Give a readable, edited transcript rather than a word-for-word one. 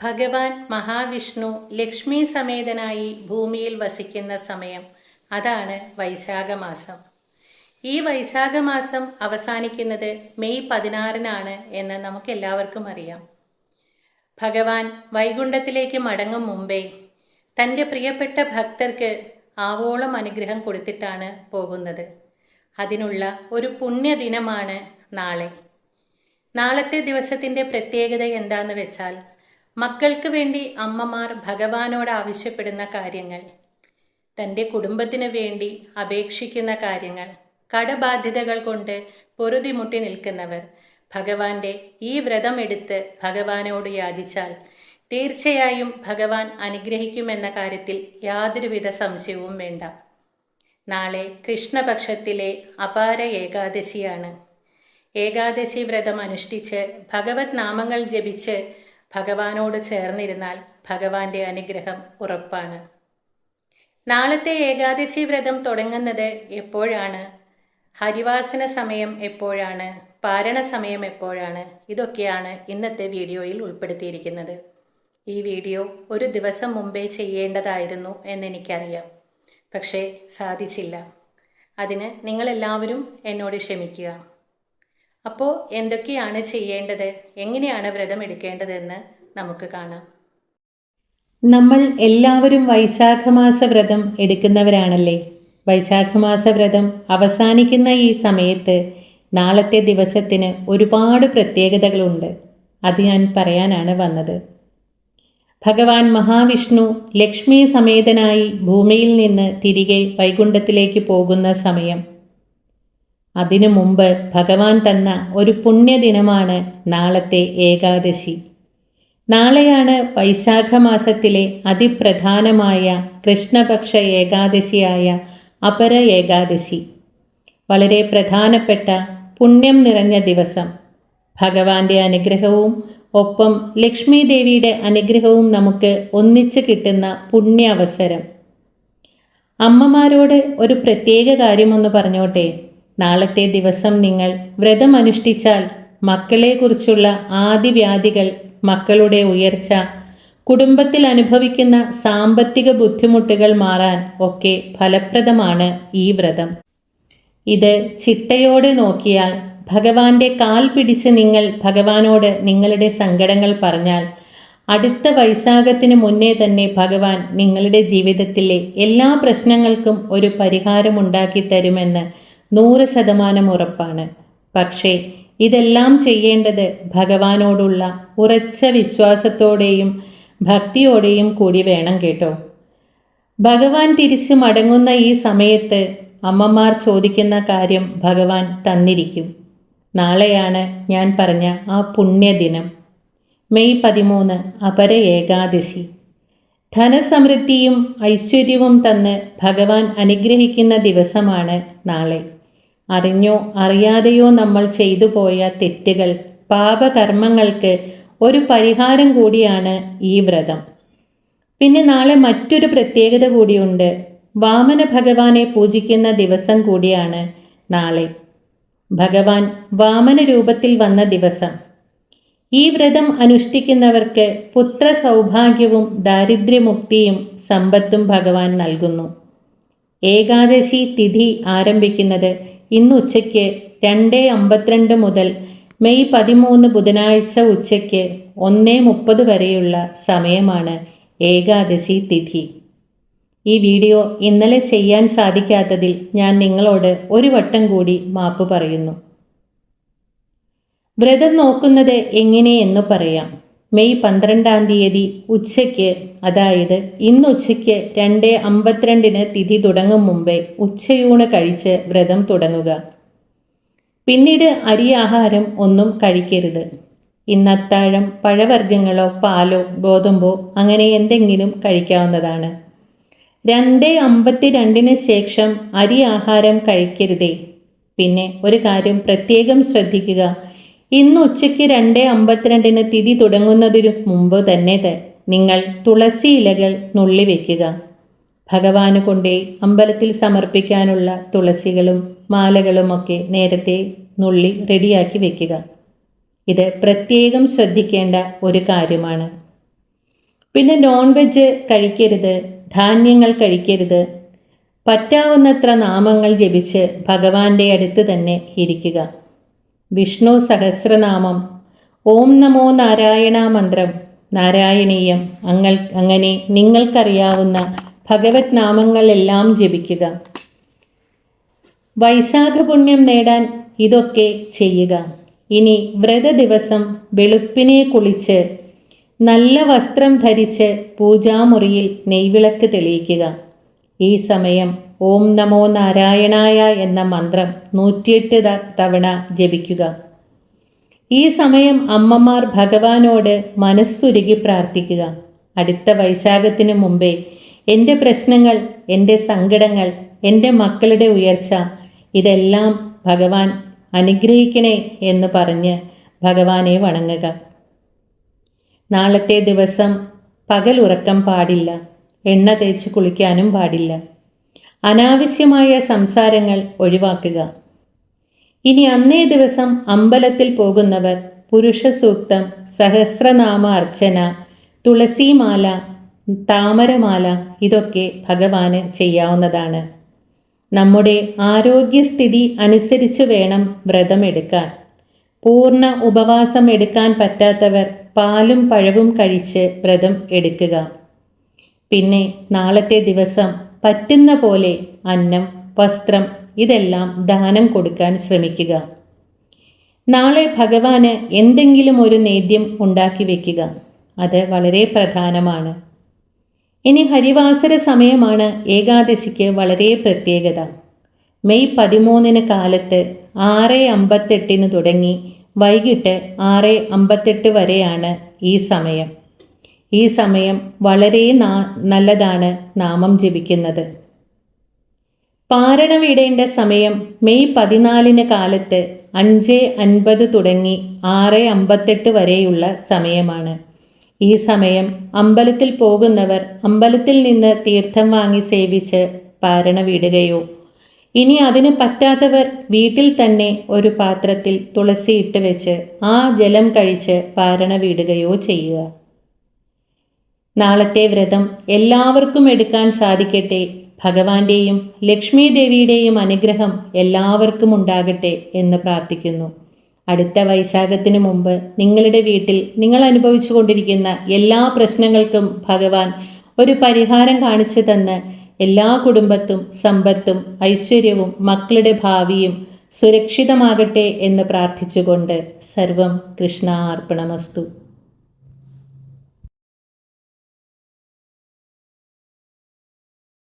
ഭഗവാൻ മഹാവിഷ്ണു ലക്ഷ്മി സമേതനായി ഭൂമിയിൽ വസിക്കുന്ന സമയം, അതാണ് വൈശാഖമാസം. ഈ വൈശാഖമാസം അവസാനിക്കുന്നത് മെയ് 16-നാണ് എന്ന് നമുക്കെല്ലാവർക്കും അറിയാം. ഭഗവാൻ വൈകുണ്ഠത്തിലേക്ക് മടങ്ങും മുമ്പേ തൻ്റെ പ്രിയപ്പെട്ട ഭക്തർക്ക് ആവോളം അനുഗ്രഹം കൊടുത്തിട്ടാണ് പോകുന്നത്. അതിനുള്ള ഒരു പുണ്യദിനമാണ് നാളെ. നാളത്തെ ദിവസത്തിൻ്റെ പ്രത്യേകത എന്താണെന്ന് വെച്ചാൽ, മക്കൾക്ക് വേണ്ടി അമ്മമാർ ഭഗവാനോട് ആവശ്യപ്പെടുന്ന കാര്യങ്ങൾ, തൻ്റെ കുടുംബത്തിന് വേണ്ടി അപേക്ഷിക്കുന്ന കാര്യങ്ങൾ, കടബാധ്യതകൾ കൊണ്ട് പൊറുതിമുട്ടി നിൽക്കുന്നവർ ഭഗവാന്റെ ഈ വ്രതം എടുത്ത് ഭഗവാനോട് യാചിച്ചാൽ തീർച്ചയായും ഭഗവാൻ അനുഗ്രഹിക്കുമെന്ന കാര്യത്തിൽ യാതൊരുവിധ സംശയവും വേണ്ട. നാളെ കൃഷ്ണപക്ഷത്തിലെ അപാര ഏകാദശിയാണ്. ഏകാദശി വ്രതം അനുഷ്ഠിച്ച് ഭഗവത് നാമങ്ങൾ ജപിച്ച് ഭഗവാനോട് ചേർന്നിരുന്നാൽ ഭഗവാന്റെ അനുഗ്രഹം ഉറപ്പാണ്. നാളത്തെ ഏകാദശി വ്രതം തുടങ്ങുന്നത് എപ്പോഴാണ്, ഹരിവാസന സമയം എപ്പോഴാണ്, പാരണ സമയം എപ്പോഴാണ്, ഇതൊക്കെയാണ് ഇന്നത്തെ വീഡിയോയിൽ ഉൾപ്പെടുത്തിയിരിക്കുന്നത്. ഈ വീഡിയോ ഒരു ദിവസം മുമ്പേ ചെയ്യേണ്ടതായിരുന്നു എന്നെനിക്കറിയാം, പക്ഷേ സാധിച്ചില്ല. അതിന് നിങ്ങളെല്ലാവരും എന്നോട് ക്ഷമിക്കുക. അപ്പോൾ എന്തൊക്കെയാണ് ചെയ്യേണ്ടത്, എങ്ങനെയാണ് വ്രതം എടുക്കേണ്ടതെന്ന് നമുക്ക് കാണാം. നമ്മൾ എല്ലാവരും വൈശാഖമാസ വ്രതം എടുക്കുന്നവരാണല്ലേ. വൈശാഖമാസ വ്രതം അവസാനിക്കുന്ന ഈ സമയത്ത് നാളത്തെ ദിവസത്തിന് ഒരുപാട് പ്രത്യേകതകളുണ്ട്. അത് ഞാൻ പറയാനാണ് വന്നത്. ഭഗവാൻ മഹാവിഷ്ണു ലക്ഷ്മി സമേതനായി ഭൂമിയിൽ നിന്ന് തിരികെ വൈകുണ്ഠത്തിലേക്ക് പോകുന്ന സമയം, അതിനു മുമ്പ് ഭഗവാൻ തന്ന ഒരു പുണ്യദിനമാണ് നാളത്തെ ഏകാദശി. നാളെയാണ് വൈശാഖ മാസത്തിലെ അതിപ്രധാനമായ കൃഷ്ണപക്ഷ ഏകാദശിയായ അപര ഏകാദശി. വളരെ പ്രധാനപ്പെട്ട പുണ്യം നിറഞ്ഞ ദിവസം. ഭഗവാന്റെ അനുഗ്രഹവും ഒപ്പം ലക്ഷ്മി ദേവിയുടെ അനുഗ്രഹവും നമുക്ക് ഒന്നിച്ച് കിട്ടുന്ന പുണ്യ അവസരം. അമ്മമാരോട് ഒരു പ്രത്യേക കാര്യമൊന്ന് പറഞ്ഞോട്ടെ. നാളത്തെ ദിവസം നിങ്ങൾ വ്രതം അനുഷ്ഠിച്ചാൽ മക്കളെക്കുറിച്ചുള്ള ആദിവ്യാധികൾ, മക്കളുടെ ഉയർച്ച, കുടുംബത്തിൽ അനുഭവിക്കുന്ന സാമ്പത്തിക ബുദ്ധിമുട്ടുകൾ മാറാൻ ഒക്കെ ഫലപ്രദമാണ് ഈ വ്രതം. ഇത് ചിട്ടയോടെ നോക്കിയാൽ, ഭഗവാന്റെ കാൽ പിടിച്ച് നിങ്ങൾ ഭഗവാനോട് നിങ്ങളുടെ സങ്കടങ്ങൾ പറഞ്ഞാൽ, അടുത്ത വൈശാഖത്തിന് മുന്നേ തന്നെ ഭഗവാൻ നിങ്ങളുടെ ജീവിതത്തിലെ എല്ലാ പ്രശ്നങ്ങൾക്കും ഒരു പരിഹാരമുണ്ടാക്കി തരുമെന്ന് 100% ഉറപ്പാണ്. പക്ഷേ ഇതെല്ലാം ചെയ്യേണ്ടത് ഭഗവാനോടുള്ള ഉറച്ച വിശ്വാസത്തോടെയും ഭക്തിയോടെയും കൂടി വേണം കേട്ടോ. ഭഗവാൻ തിരിച്ചു മടങ്ങുന്ന ഈ സമയത്ത് അമ്മമാർ ചോദിക്കുന്ന കാര്യം ഭഗവാൻ തന്നിരിക്കും. നാളെയാണ് ഞാൻ പറഞ്ഞ ആ പുണ്യദിനം, മെയ് 13 അപര ഏകാദശി. ധനസമൃദ്ധിയും ഐശ്വര്യവും തന്ന് ഭഗവാൻ അനുഗ്രഹിക്കുന്ന ദിവസമാണ് നാളെ. അറിഞ്ഞോ അറിയാതെയോ നമ്മൾ ചെയ്തു പോയ തെറ്റുകൾ, പാപകർമ്മങ്ങൾക്ക് ഒരു പരിഹാരം കൂടിയാണ് ഈ വ്രതം. പിന്നെ നാളെ മറ്റൊരു പ്രത്യേകത കൂടിയുണ്ട്. വാമന ഭഗവാനെ പൂജിക്കുന്ന ദിവസം കൂടിയാണ് നാളെ. ഭഗവാൻ വാമന രൂപത്തിൽ വന്ന ദിവസം. ഈ വ്രതം അനുഷ്ഠിക്കുന്നവർക്ക് പുത്ര സൗഭാഗ്യവും ദാരിദ്ര്യമുക്തിയും സമ്പത്തും ഭഗവാൻ നൽകുന്നു. ഏകാദശി തിഥി ആരംഭിക്കുന്നത് ഇന്ന് ഉച്ചയ്ക്ക് 2:52 മുതൽ മെയ് 13 ബുധനാഴ്ച ഉച്ചയ്ക്ക് 1:30 വരെയുള്ള സമയമാണ് ഏകാദശി തിഥി. ഈ വീഡിയോ ഇന്നലെ ചെയ്യാൻ സാധിക്കാത്തതിൽ ഞാൻ നിങ്ങളോട് ഒരു വട്ടം കൂടി മാപ്പ് പറയുന്നു. വ്രതം നോക്കുന്നത് എങ്ങനെയെന്ന് പറയാം. മെയ് 12-ാം തീയതി ഉച്ചയ്ക്ക്, അതായത് ഇന്ന് ഉച്ചയ്ക്ക് 2:52 തിഥി തുടങ്ങും മുമ്പേ ഉച്ചയൂണ് കഴിച്ച് വ്രതം തുടങ്ങുക. പിന്നീട് അരി ആഹാരം ഒന്നും കഴിക്കരുത്. ഇന്ന് അത്താഴം പഴവർഗ്ഗങ്ങളോ പാലോ ഗോതമ്പോ അങ്ങനെ എന്തെങ്കിലും കഴിക്കാവുന്നതാണ്. 2:52 ശേഷം അരി ആഹാരം കഴിക്കരുതേ. പിന്നെ ഒരു കാര്യം പ്രത്യേകം ശ്രദ്ധിക്കുക. ഇന്ന് ഉച്ചയ്ക്ക് 2:52 തിഥി തുടങ്ങുന്നതിനു മുമ്പ് തന്നെ നിങ്ങൾ തുളസി ഇലകൾ നുള്ളി വയ്ക്കുക. ഭഗവാന് കൊണ്ടേ അമ്പലത്തിൽ സമർപ്പിക്കാനുള്ള തുളസികളും മാലകളുമൊക്കെ നേരത്തെ നുള്ളി റെഡിയാക്കി വയ്ക്കുക. ഇത് പ്രത്യേകം ശ്രദ്ധിക്കേണ്ട ഒരു കാര്യമാണ്. പിന്നെ നോൺ വെജ് കഴിക്കരുത്, ധാന്യങ്ങൾ കഴിക്കരുത്. പറ്റാവുന്നത്ര നാമങ്ങൾ ജപിച്ച് ഭഗവാന്റെ അടുത്ത് തന്നെ ഇരിക്കുക. വിഷ്ണു സഹസ്രനാമം, ഓം നമോ നാരായണ മന്ത്രം, നാരായണീയം, അങ്ങനെ നിങ്ങൾക്കറിയാവുന്ന ഭഗവത് നാമങ്ങളെല്ലാം ജപിക്കുക. വൈശാഖ പുണ്യം നേടാൻ ഇതൊക്കെ ചെയ്യുക. ഇനി വ്രത ദിവസം വെളുപ്പിനെ കുളിച്ച് നല്ല വസ്ത്രം ധരിച്ച് പൂജാമുറിയിൽ നെയ്വിളക്ക് തെളിയിക്കുക. ഈ സമയം ഓം നമോ നാരായണായ എന്ന മന്ത്രം 108 തവണ ജപിക്കുക. ഈ സമയം അമ്മമാർ ഭഗവാനോട് മനസ്സുരുകി പ്രാർത്ഥിക്കുക. അടുത്ത വൈശാഖത്തിന് മുമ്പേ എൻ്റെ പ്രശ്നങ്ങൾ, എൻ്റെ സങ്കടങ്ങൾ, എൻ്റെ മക്കളുടെ ഉയർച്ച ഇതെല്ലാം ഭഗവാൻ അനുഗ്രഹിക്കണേ എന്ന് പറഞ്ഞ് ഭഗവാനെ വണങ്ങുക. നാളത്തെ ദിവസം പകൽ ഉറക്കം പാടില്ല, എണ്ണ തേച്ച് കുളിക്കാനും പാടില്ല. അനാവശ്യമായ സംസാരങ്ങൾ ഒഴിവാക്കുക. ഇനി അന്നേ ദിവസം അമ്പലത്തിൽ പോകുന്നവർ പുരുഷ സൂക്തം, സഹസ്രനാമ അർച്ചന, തുളസിമാല, താമരമാല ഇതൊക്കെ ഭഗവാന് ചെയ്യാവുന്നതാണ്. നമ്മുടെ ആരോഗ്യസ്ഥിതി അനുസരിച്ച് വേണം വ്രതമെടുക്കാൻ. പൂർണ്ണ ഉപവാസം എടുക്കാൻ പറ്റാത്തവർ പാലും പഴവും കഴിച്ച് വ്രതം എടുക്കുക. പിന്നെ നാളത്തെ ദിവസം പറ്റുന്ന പോലെ അന്നം, വസ്ത്രം ഇതെല്ലാം ദാനം കൊടുക്കാൻ ശ്രമിക്കുക. നാളെ ഭഗവാന് എന്തെങ്കിലും ഒരു നേദ്യം ഉണ്ടാക്കി വയ്ക്കുക. അത് വളരെ പ്രധാനമാണ്. ഇനി ഹരിവാസര സമയമാണ് ഏകാദശിക്ക് വളരെ പ്രത്യേകത. മെയ് 13 കാലത്ത് 6:58 തുടങ്ങി വൈകിട്ട് 6:58 വരെയാണ് ഈ സമയം. ഈ സമയം വളരെ നല്ലതാണ് നാമം ജപിക്കുന്നത്. പാരണമിടേണ്ട സമയം മെയ് 14 കാലത്ത് 5:50 തുടങ്ങി 6:58 വരെയുള്ള സമയമാണ്. ഈ സമയം അമ്പലത്തിൽ പോകുന്നവർ അമ്പലത്തിൽ നിന്ന് തീർത്ഥം വാങ്ങി സേവിച്ച് പാരണ വിടുകയോ, ഇനി അതിന് പറ്റാത്തവർ വീട്ടിൽ തന്നെ ഒരു പാത്രത്തിൽ തുളസി ഇട്ട് വെച്ച് ആ ജലം കഴിച്ച് പാരണ വിടുകയോ ചെയ്യുക. നാളത്തെ വ്രതം എല്ലാവർക്കും എടുക്കാൻ സാധിക്കട്ടെ. ഭഗവാന്റെയും ലക്ഷ്മി ദേവിയുടെയും അനുഗ്രഹം എല്ലാവർക്കും ഉണ്ടാകട്ടെ എന്ന് പ്രാർത്ഥിക്കുന്നു. അടുത്ത വൈശാഖത്തിന് മുമ്പ് നിങ്ങളുടെ വീട്ടിൽ നിങ്ങൾ അനുഭവിച്ചു കൊണ്ടിരിക്കുന്ന എല്ലാ പ്രശ്നങ്ങൾക്കും ഭഗവാൻ ഒരു പരിഹാരം കാണിച്ചു തന്ന് എല്ലാ കുടുംബത്തും സമ്പത്തും ഐശ്വര്യവും മക്കളുടെ ഭാവിയും സുരക്ഷിതമാകട്ടെ എന്ന് പ്രാർത്ഥിച്ചുകൊണ്ട് സർവം കൃഷ്ണാർപ്പണമസ്തു.